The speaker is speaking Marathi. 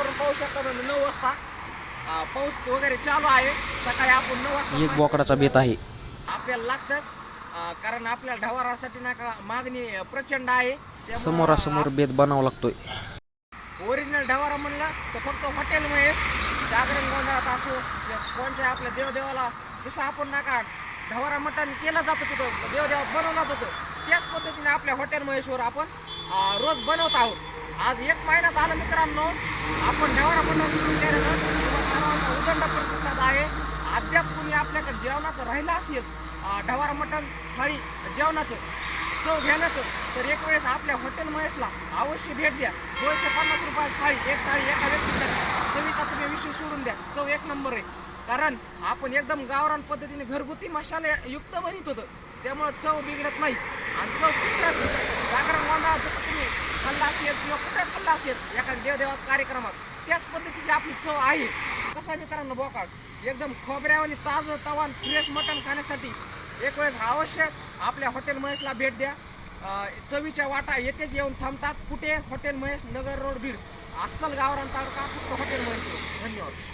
वातावरण पाहू शकता तुम्ही 9 वाजता पाऊस वगैरे चालू आहे. सकाळी आपण 9 वाजता एक बोकडाचा बेत आहे. आपल्याला लागतंच कारण आपल्या ढवारासाठी ना का मागणी प्रचंड आहे. समोरासमोर बेत बनावा लागतोय. ओरिजिनल ढवारा म्हणलं तर फक्त हॉटेल महेश जागरण गोंधळात असो कोणत्या आपल्या देवदेवाला जसं आपण ना का ढवारा मटण केलं जातं तिथं देवदेवात बनवलं जातं त्याच पद्धतीने आपल्या हॉटेल महेशवर आपण रोज बनवत आहोत. आज 1 महिना झाला मित्रांनो आपण ढवारा मटण सुरू केलेलं सर्वांचा उदंड प्रतिसाद आहे. अद्याप कुणी आपल्याकडे जेवणाचं राहिलं असेल ढवारा मटण थाळी जेवणाचं चव घेण्याचं तर एक वेळेस आपल्या हॉटेल महेशला अवश्य भेट द्या. 250 रुपयात थाळी एक थाळी एका व्यक्तीसाठी चवीचा तुम्ही विषय सोडून द्या. चव 1 नंबर आहे. कारण आपण एकदम गावरान पद्धतीने घरगुती मसाले युक्त बनवत होतं त्यामुळं चव बिघडत नाही आणि चव टिकत जागरण गोंधळात जसं तुम्ही खाल्ला असेल किंवा कुठे खाल्ला असेल एखाद्या देवदेवात कार्यक्रमात त्याच पद्धतीची आपली चव आहे. कसा मित्रांनो बोकाड एकदम खोबऱ्यावानी ताजं तवान फ्रेश मटण खाण्यासाठी एक वेळेस अवश्य आपल्या हॉटेल महेशला भेट द्या. चवीच्या वाटा येथेच येऊन थांबतात. कुठे? हॉटेल महेश नगर रोड बीड अस्सल गावरान तालुका फक्त हॉटेल महेश. धन्यवाद.